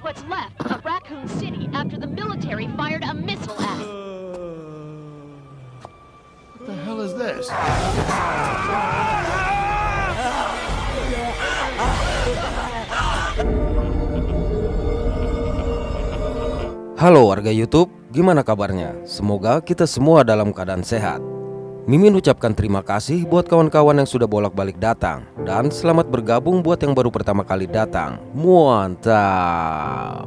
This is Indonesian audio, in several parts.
what's left of Raccoon City after the military fired a missile at it. What the hell is this? Halo warga YouTube, gimana kabarnya? Semoga kita semua dalam keadaan sehat. Mimin ucapkan terima kasih buat kawan-kawan yang sudah bolak-balik datang. Dan selamat bergabung buat yang baru pertama kali datang. Mantap.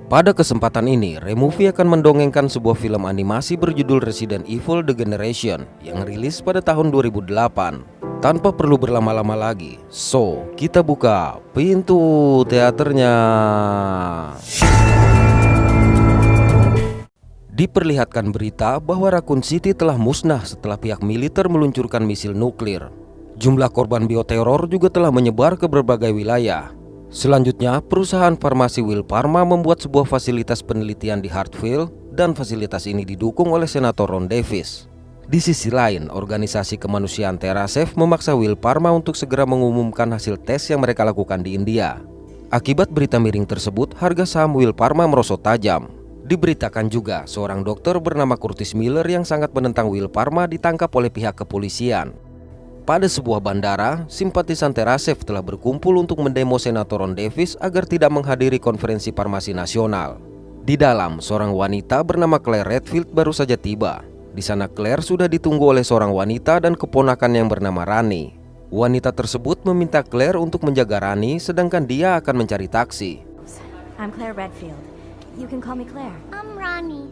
Pada kesempatan ini, Removie akan mendongengkan sebuah film animasi berjudul Resident Evil The Generation yang rilis pada tahun 2008. Tanpa perlu berlama-lama lagi, so kita buka pintu teaternya. Diperlihatkan berita bahwa Raccoon City telah musnah setelah pihak militer meluncurkan misil nuklir. Jumlah korban bioteror juga telah menyebar ke berbagai wilayah. Selanjutnya, perusahaan farmasi Will Pharma membuat sebuah fasilitas penelitian di Hartfield dan fasilitas ini didukung oleh Senator Ron Davis. Di sisi lain, organisasi kemanusiaan TerraSafe memaksa Will Pharma untuk segera mengumumkan hasil tes yang mereka lakukan di India. Akibat berita miring tersebut, harga saham Will Pharma merosot tajam. Diberitakan juga seorang dokter bernama Curtis Miller yang sangat menentang Will Pharma ditangkap oleh pihak kepolisian. Pada sebuah bandara, simpatisan TerraSafe telah berkumpul untuk mendemo Senator Ron Davis agar tidak menghadiri konferensi farmasi nasional. Di dalam, seorang wanita bernama Claire Redfield baru saja tiba. Di sana Claire sudah ditunggu oleh seorang wanita dan keponakan yang bernama Rani. Wanita tersebut meminta Claire untuk menjaga Rani sedangkan dia akan mencari taksi. I'm Claire Redfield. You can call me Claire. I'm Ronnie.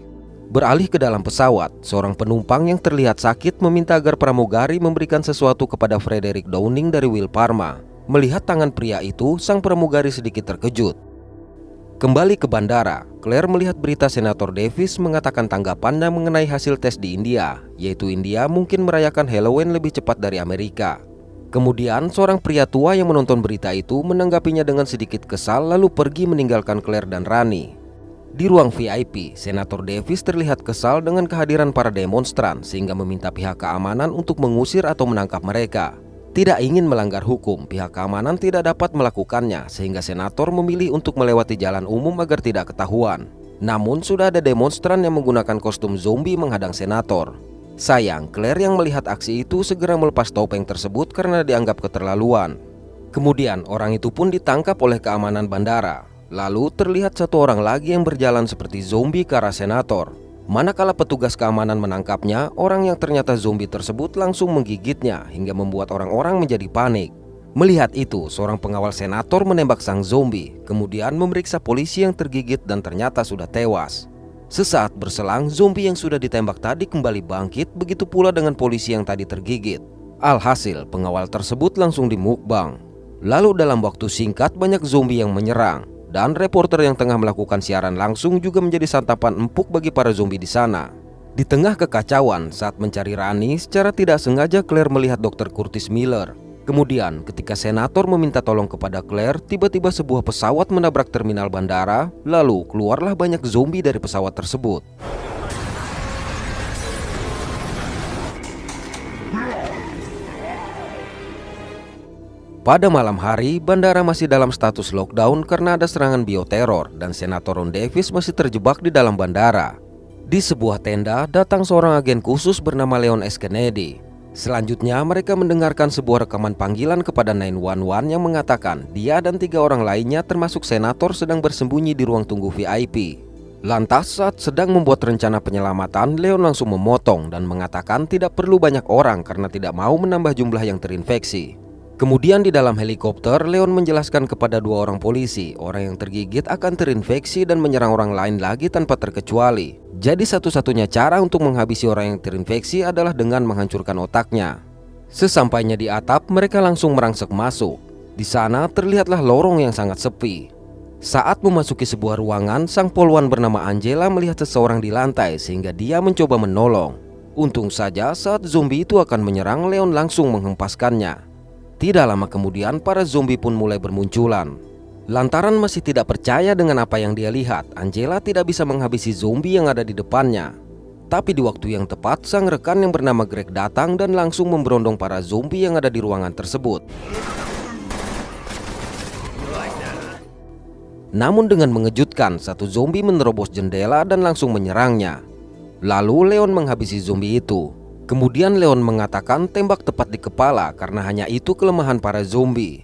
Beralih ke dalam pesawat, seorang penumpang yang terlihat sakit meminta agar pramugari memberikan sesuatu kepada Frederick Downing dari Will Pharma. Melihat tangan pria itu, sang pramugari sedikit terkejut. Kembali ke bandara, Claire melihat berita Senator Davis mengatakan tanggapannya mengenai hasil tes di India, yaitu India mungkin merayakan Halloween lebih cepat dari Amerika. Kemudian seorang pria tua yang menonton berita itu menanggapinya dengan sedikit kesal lalu pergi meninggalkan Claire dan Rani. Di ruang VIP, Senator Davis terlihat kesal dengan kehadiran para demonstran sehingga meminta pihak keamanan untuk mengusir atau menangkap mereka. Tidak ingin melanggar hukum, pihak keamanan tidak dapat melakukannya sehingga senator memilih untuk melewati jalan umum agar tidak ketahuan. Namun sudah ada demonstran yang menggunakan kostum zombie menghadang senator. Sayang, Claire yang melihat aksi itu segera melepas topeng tersebut karena dianggap keterlaluan. Kemudian orang itu pun ditangkap oleh keamanan bandara. Lalu terlihat satu orang lagi yang berjalan seperti zombie ke arah senator. Manakala petugas keamanan menangkapnya, orang yang ternyata zombie tersebut langsung menggigitnya hingga membuat orang-orang menjadi panik. Melihat itu, seorang pengawal senator menembak sang zombie, kemudian memeriksa polisi yang tergigit dan ternyata sudah tewas. Sesaat berselang, zombie yang sudah ditembak tadi kembali bangkit, begitu pula dengan polisi yang tadi tergigit. Alhasil, pengawal tersebut langsung dimukbang. Lalu dalam waktu singkat banyak zombie yang menyerang. Dan reporter yang tengah melakukan siaran langsung juga menjadi santapan empuk bagi para zombie di sana. Di tengah kekacauan saat mencari Rani, secara tidak sengaja Claire melihat Dr. Curtis Miller. Kemudian ketika senator meminta tolong kepada Claire, tiba-tiba sebuah pesawat menabrak terminal bandara. Lalu keluarlah banyak zombie dari pesawat tersebut. Pada malam hari, bandara masih dalam status lockdown karena ada serangan bioteror dan Senator Ron Davis masih terjebak di dalam bandara. Di sebuah tenda, datang seorang agen khusus bernama Leon S. Kennedy. Selanjutnya, mereka mendengarkan sebuah rekaman panggilan kepada 911 yang mengatakan dia dan 3 orang lainnya termasuk senator sedang bersembunyi di ruang tunggu VIP. Lantas, saat sedang membuat rencana penyelamatan, Leon langsung memotong dan mengatakan tidak perlu banyak orang karena tidak mau menambah jumlah yang terinfeksi. Kemudian di dalam helikopter, Leon menjelaskan kepada 2 orang polisi, orang yang tergigit akan terinfeksi dan menyerang orang lain lagi tanpa terkecuali. Jadi satu-satunya cara untuk menghabisi orang yang terinfeksi adalah dengan menghancurkan otaknya. Sesampainya di atap, mereka langsung merangsek masuk. Di sana terlihatlah lorong yang sangat sepi. Saat memasuki sebuah ruangan, sang polwan bernama Angela melihat seseorang di lantai sehingga dia mencoba menolong. Untung saja saat zombie itu akan menyerang, Leon langsung menghempaskannya. Tidak lama kemudian, para zombie pun mulai bermunculan. Lantaran masih tidak percaya dengan apa yang dia lihat, Angela tidak bisa menghabisi zombie yang ada di depannya. Tapi di waktu yang tepat, sang rekan yang bernama Greg datang dan langsung memberondong para zombie yang ada di ruangan tersebut. Namun dengan mengejutkan, satu zombie menerobos jendela dan langsung menyerangnya. Lalu Leon menghabisi zombie itu. Kemudian Leon mengatakan tembak tepat di kepala karena hanya itu kelemahan para zombie.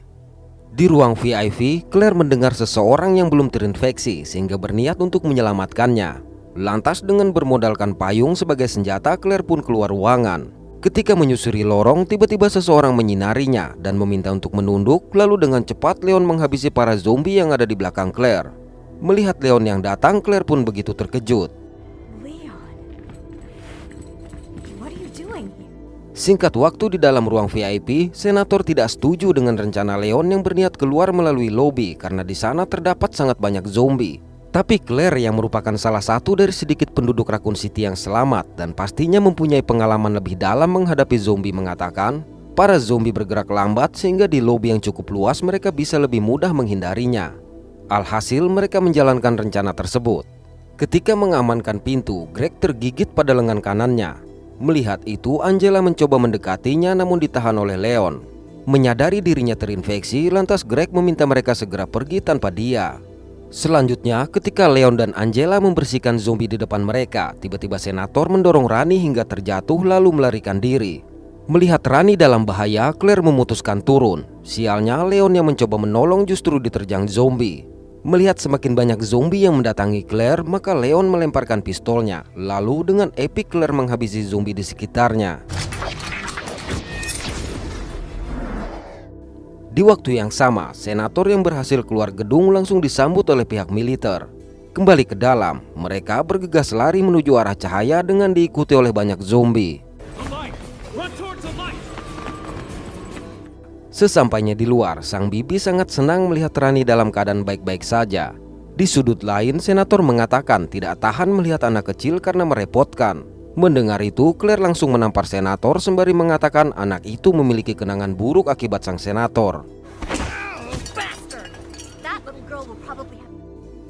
Di ruang VIP, Claire mendengar seseorang yang belum terinfeksi sehingga berniat untuk menyelamatkannya. Lantas dengan bermodalkan payung sebagai senjata, Claire pun keluar ruangan. Ketika menyusuri lorong, tiba-tiba seseorang menyinarinya dan meminta untuk menunduk. Lalu dengan cepat Leon menghabisi para zombie yang ada di belakang Claire. Melihat Leon yang datang, Claire pun begitu terkejut. Singkat waktu di dalam ruang VIP, Senator tidak setuju dengan rencana Leon yang berniat keluar melalui lobi karena di sana terdapat sangat banyak zombie. Tapi Claire yang merupakan salah satu dari sedikit penduduk Raccoon City yang selamat dan pastinya mempunyai pengalaman lebih dalam menghadapi zombie mengatakan, para zombie bergerak lambat sehingga di lobi yang cukup luas mereka bisa lebih mudah menghindarinya. Alhasil mereka menjalankan rencana tersebut. Ketika mengamankan pintu, Greg tergigit pada lengan kanannya. Melihat itu, Angela mencoba mendekatinya namun ditahan oleh Leon. Menyadari dirinya terinfeksi, lantas Greg meminta mereka segera pergi tanpa dia. Selanjutnya, ketika Leon dan Angela membersihkan zombie di depan mereka, tiba-tiba Senator mendorong Rani hingga terjatuh lalu melarikan diri. Melihat Rani dalam bahaya, Claire memutuskan turun. Sialnya, Leon yang mencoba menolong justru diterjang zombie. Melihat semakin banyak zombie yang mendatangi Claire, maka Leon melemparkan pistolnya. Lalu dengan epik Claire menghabisi zombie di sekitarnya. Di waktu yang sama, Senator yang berhasil keluar gedung langsung disambut oleh pihak militer. Kembali ke dalam, mereka bergegas lari menuju arah cahaya dengan diikuti oleh banyak zombie. Sesampainya di luar, sang bibi sangat senang melihat Rani dalam keadaan baik-baik saja. Di sudut lain, Senator mengatakan tidak tahan melihat anak kecil karena merepotkan. Mendengar itu, Claire langsung menampar Senator sembari mengatakan anak itu memiliki kenangan buruk akibat sang Senator.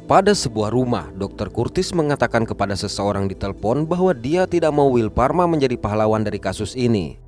Pada sebuah rumah, Dr. Curtis mengatakan kepada seseorang di telepon bahwa dia tidak mau Will Parma menjadi pahlawan dari kasus ini.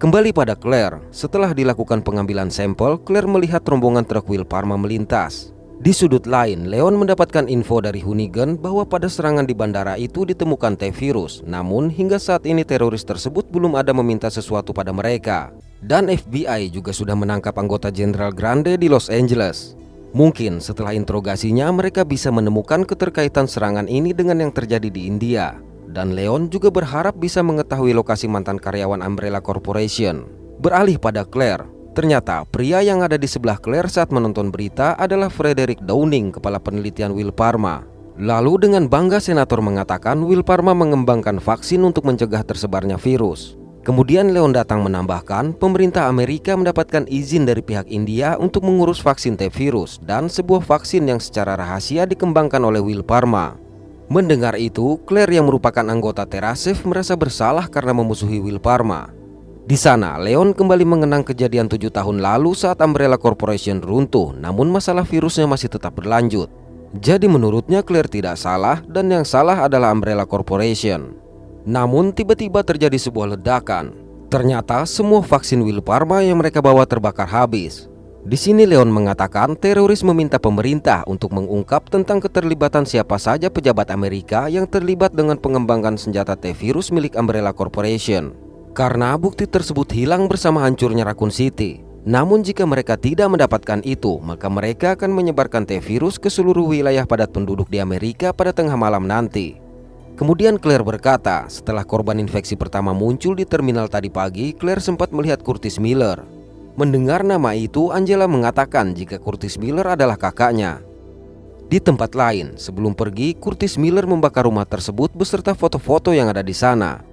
Kembali pada Claire, setelah dilakukan pengambilan sampel, Claire melihat rombongan truk Will Parma melintas. Di sudut lain, Leon mendapatkan info dari Hunnigan bahwa pada serangan di bandara itu ditemukan T-virus. Namun hingga saat ini teroris tersebut belum ada meminta sesuatu pada mereka. Dan FBI juga sudah menangkap anggota Jenderal Grande di Los Angeles. Mungkin setelah interogasinya mereka bisa menemukan keterkaitan serangan ini dengan yang terjadi di India. Dan Leon juga berharap bisa mengetahui lokasi mantan karyawan Umbrella Corporation. Beralih pada Claire, ternyata pria yang ada di sebelah Claire saat menonton berita adalah Frederick Downing, kepala penelitian Will Parma. Lalu dengan bangga Senator mengatakan Will Parma mengembangkan vaksin untuk mencegah tersebarnya virus. Kemudian Leon datang menambahkan pemerintah Amerika mendapatkan izin dari pihak India untuk mengurus vaksin T-virus dan sebuah vaksin yang secara rahasia dikembangkan oleh Will Parma. Mendengar itu, Claire yang merupakan anggota Terasef merasa bersalah karena memusuhi Will Parma. Di sana, Leon kembali mengenang kejadian 7 tahun lalu saat Umbrella Corporation runtuh, namun masalah virusnya masih tetap berlanjut. Jadi menurutnya Claire tidak salah dan yang salah adalah Umbrella Corporation. Namun tiba-tiba terjadi sebuah ledakan. Ternyata semua vaksin Will Parma yang mereka bawa terbakar habis. Di sini Leon mengatakan teroris meminta pemerintah untuk mengungkap tentang keterlibatan siapa saja pejabat Amerika yang terlibat dengan pengembangan senjata T-virus milik Umbrella Corporation. Karena bukti tersebut hilang bersama hancurnya Raccoon City. Namun jika mereka tidak mendapatkan itu, maka mereka akan menyebarkan T-virus ke seluruh wilayah padat penduduk di Amerika pada tengah malam nanti. Kemudian Claire berkata, setelah korban infeksi pertama muncul di terminal tadi pagi, Claire sempat melihat Curtis Miller. Mendengar nama itu, Angela mengatakan jika Curtis Miller adalah kakaknya. Di tempat lain, sebelum pergi, Curtis Miller membakar rumah tersebut beserta foto-foto yang ada di sana.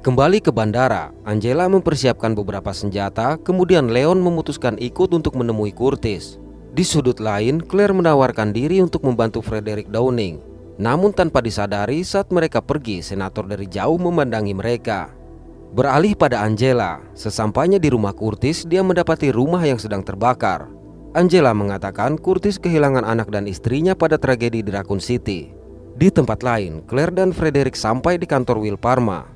Kembali ke bandara, Angela mempersiapkan beberapa senjata, kemudian Leon memutuskan ikut untuk menemui Curtis. Di sudut lain, Claire menawarkan diri untuk membantu Frederick Downing. Namun tanpa disadari, saat mereka pergi, Senator dari jauh memandangi mereka. Beralih pada Angela, sesampainya di rumah Curtis, dia mendapati rumah yang sedang terbakar. Angela mengatakan Curtis kehilangan anak dan istrinya pada tragedi di Raccoon City. Di tempat lain, Claire dan Frederick sampai di kantor Will Parma.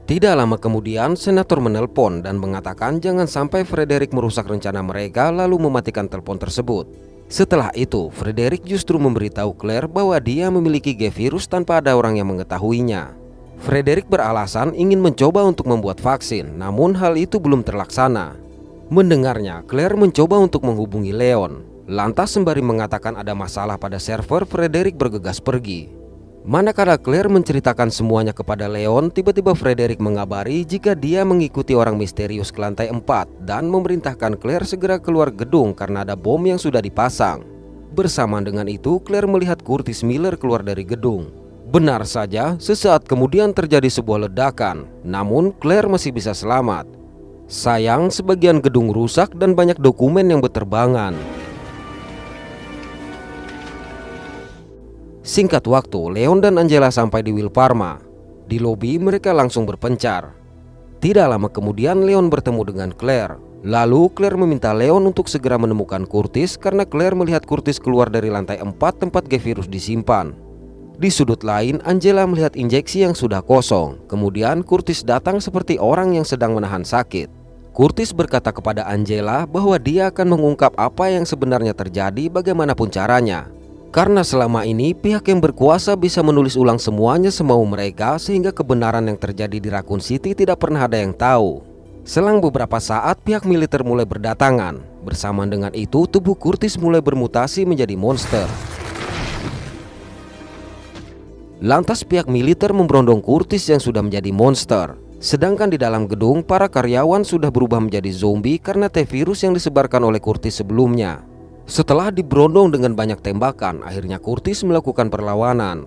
Tidak lama kemudian, senator menelpon dan mengatakan jangan sampai Frederick merusak rencana mereka lalu mematikan telepon tersebut. Setelah itu, Frederick justru memberitahu Claire bahwa dia memiliki G-virus tanpa ada orang yang mengetahuinya. Frederick beralasan ingin mencoba untuk membuat vaksin, namun hal itu belum terlaksana. Mendengarnya, Claire mencoba untuk menghubungi Leon. Lantas sembari mengatakan ada masalah pada server, Frederick bergegas pergi. Manakala Claire menceritakan semuanya kepada Leon, tiba-tiba Frederick mengabari jika dia mengikuti orang misterius ke lantai 4 dan memerintahkan Claire segera keluar gedung karena ada bom yang sudah dipasang. Bersamaan dengan itu, Claire melihat Curtis Miller keluar dari gedung. Benar saja, sesaat kemudian terjadi sebuah ledakan, namun Claire masih bisa selamat. Sayang, sebagian gedung rusak dan banyak dokumen yang berterbangan. Singkat waktu, Leon dan Angela sampai di Wilparma. Di lobi mereka langsung berpencar. Tidak lama kemudian Leon bertemu dengan Claire. Lalu Claire meminta Leon untuk segera menemukan Curtis karena Claire melihat Curtis keluar dari lantai 4 tempat G-virus disimpan. Di sudut lain, Angela melihat injeksi yang sudah kosong. Kemudian Curtis datang seperti orang yang sedang menahan sakit. Curtis berkata kepada Angela bahwa dia akan mengungkap apa yang sebenarnya terjadi bagaimanapun caranya. Karena selama ini pihak yang berkuasa bisa menulis ulang semuanya semau mereka sehingga kebenaran yang terjadi di Raccoon City tidak pernah ada yang tahu. Selang beberapa saat pihak militer mulai berdatangan. Bersamaan dengan itu tubuh Curtis mulai bermutasi menjadi monster. Lantas pihak militer memberondong Curtis yang sudah menjadi monster. Sedangkan di dalam gedung para karyawan sudah berubah menjadi zombie karena T-virus yang disebarkan oleh Curtis sebelumnya. Setelah diberondong dengan banyak tembakan, akhirnya Curtis melakukan perlawanan.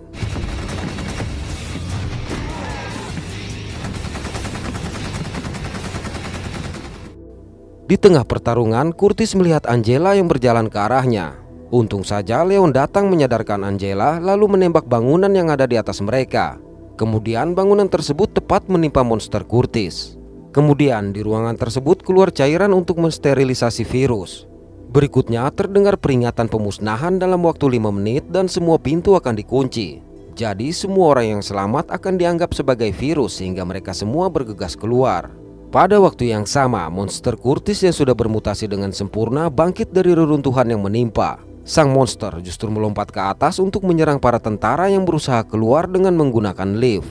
Di tengah pertarungan, Curtis melihat Angela yang berjalan ke arahnya. Untung saja Leon datang menyadarkan Angela lalu menembak bangunan yang ada di atas mereka. Kemudian bangunan tersebut tepat menimpa monster Curtis. Kemudian di ruangan tersebut keluar cairan untuk mensterilisasi virus. Berikutnya terdengar peringatan pemusnahan dalam waktu 5 menit dan semua pintu akan dikunci. Jadi semua orang yang selamat akan dianggap sebagai virus sehingga mereka semua bergegas keluar. Pada waktu yang sama, monster Curtis yang sudah bermutasi dengan sempurna bangkit dari reruntuhan yang menimpa. Sang monster justru melompat ke atas untuk menyerang para tentara yang berusaha keluar dengan menggunakan lift.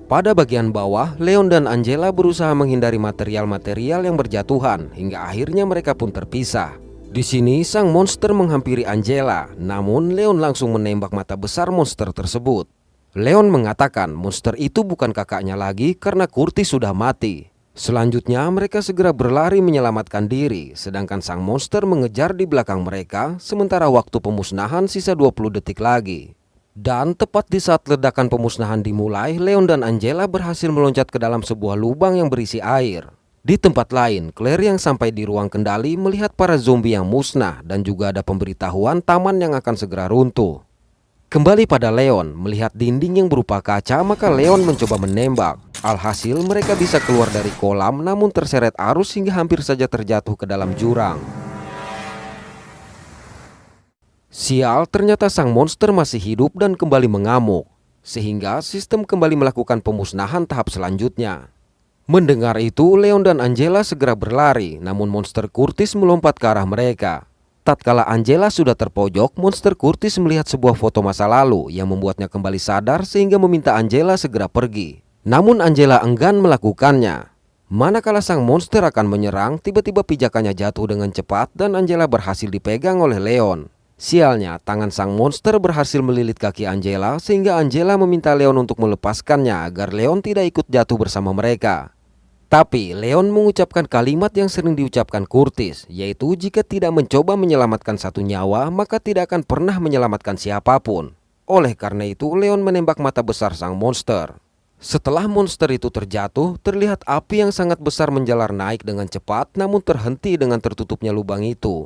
Pada bagian bawah, Leon dan Angela berusaha menghindari material-material yang berjatuhan hingga akhirnya mereka pun terpisah. Di sini sang monster menghampiri Angela, namun Leon langsung menembak mata besar monster tersebut. Leon mengatakan monster itu bukan kakaknya lagi karena Curtis sudah mati. Selanjutnya mereka segera berlari menyelamatkan diri, sedangkan sang monster mengejar di belakang mereka, sementara waktu pemusnahan sisa 20 detik lagi. Dan tepat di saat ledakan pemusnahan dimulai, Leon dan Angela berhasil meloncat ke dalam sebuah lubang yang berisi air. Di tempat lain, Claire yang sampai di ruang kendali melihat para zombie yang musnah dan juga ada pemberitahuan taman yang akan segera runtuh. Kembali pada Leon, melihat dinding yang berupa kaca, maka Leon mencoba menembak. Alhasil mereka bisa keluar dari kolam namun terseret arus hingga hampir saja terjatuh ke dalam jurang. Sial, ternyata sang monster masih hidup dan kembali mengamuk, sehingga sistem kembali melakukan pemusnahan tahap selanjutnya. Mendengar itu, Leon dan Angela segera berlari, namun monster Curtis melompat ke arah mereka. Tatkala Angela sudah terpojok, monster Curtis melihat sebuah foto masa lalu yang membuatnya kembali sadar sehingga meminta Angela segera pergi. Namun Angela enggan melakukannya. Manakala sang monster akan menyerang, tiba-tiba pijakannya jatuh dengan cepat dan Angela berhasil dipegang oleh Leon. Sialnya, tangan sang monster berhasil melilit kaki Angela sehingga Angela meminta Leon untuk melepaskannya agar Leon tidak ikut jatuh bersama mereka. Tapi Leon mengucapkan kalimat yang sering diucapkan Curtis, yaitu jika tidak mencoba menyelamatkan satu nyawa, maka tidak akan pernah menyelamatkan siapapun. Oleh karena itu, Leon menembak mata besar sang monster. Setelah monster itu terjatuh, terlihat api yang sangat besar menjalar naik dengan cepat, namun terhenti dengan tertutupnya lubang itu.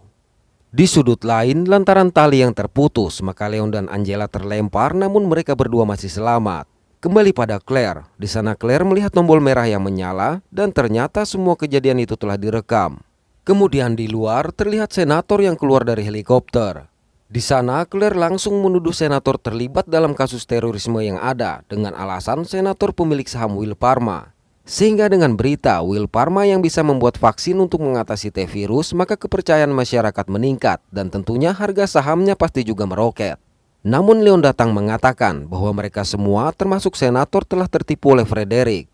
Di sudut lain, lantaran tali yang terputus, maka Leon dan Angela terlempar, namun mereka berdua masih selamat. Kembali pada Claire. Di sana Claire melihat tombol merah yang menyala dan ternyata semua kejadian itu telah direkam. Kemudian di luar terlihat senator yang keluar dari helikopter. Di sana Claire langsung menuduh senator terlibat dalam kasus terorisme yang ada dengan alasan senator pemilik saham Wilparma. Sehingga dengan berita Will Parma yang bisa membuat vaksin untuk mengatasi T-virus, maka kepercayaan masyarakat meningkat dan tentunya harga sahamnya pasti juga meroket. Namun Leon datang mengatakan bahwa mereka semua termasuk senator telah tertipu oleh Frederick.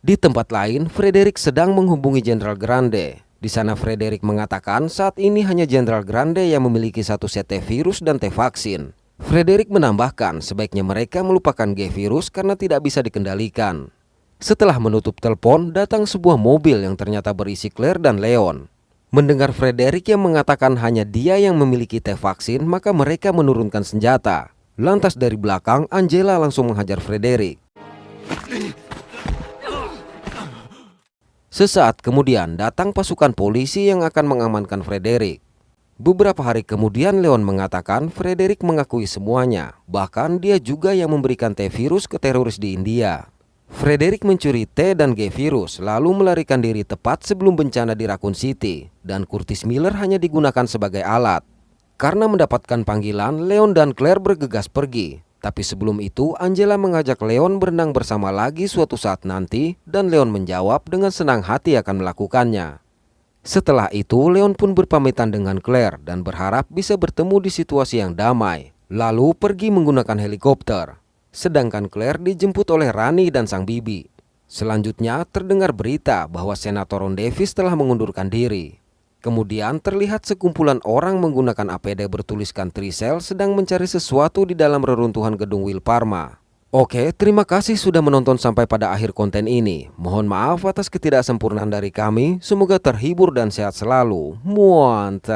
Di tempat lain, Frederick sedang menghubungi Jenderal Grande. Di sana Frederick mengatakan saat ini hanya Jenderal Grande yang memiliki satu set T-virus dan T-vaksin. Frederick menambahkan sebaiknya mereka melupakan G-virus karena tidak bisa dikendalikan. Setelah menutup telepon, datang sebuah mobil yang ternyata berisi Claire dan Leon. Mendengar Frederick yang mengatakan hanya dia yang memiliki T-vaksin, maka mereka menurunkan senjata. Lantas dari belakang, Angela langsung menghajar Frederick. Sesaat kemudian datang pasukan polisi yang akan mengamankan Frederick. Beberapa hari kemudian Leon mengatakan Frederick mengakui semuanya. Bahkan dia juga yang memberikan T-virus ke teroris di India. Frederick mencuri T dan G virus lalu melarikan diri tepat sebelum bencana di Raccoon City, dan Curtis Miller hanya digunakan sebagai alat. Karena mendapatkan panggilan, Leon dan Claire bergegas pergi. Tapi sebelum itu Angela mengajak Leon berenang bersama lagi suatu saat nanti, dan Leon menjawab dengan senang hati akan melakukannya. Setelah itu Leon pun berpamitan dengan Claire dan berharap bisa bertemu di situasi yang damai, lalu pergi menggunakan helikopter. Sedangkan Claire dijemput oleh Rani dan sang bibi. Selanjutnya terdengar berita bahwa Senator Ron Davis telah mengundurkan diri. Kemudian terlihat sekumpulan orang menggunakan APD bertuliskan Tricell sedang mencari sesuatu di dalam reruntuhan gedung Will Parma. Oke, terima kasih sudah menonton sampai pada akhir konten ini. Mohon maaf atas ketidaksempurnaan dari kami. Semoga terhibur dan sehat selalu. Mantap.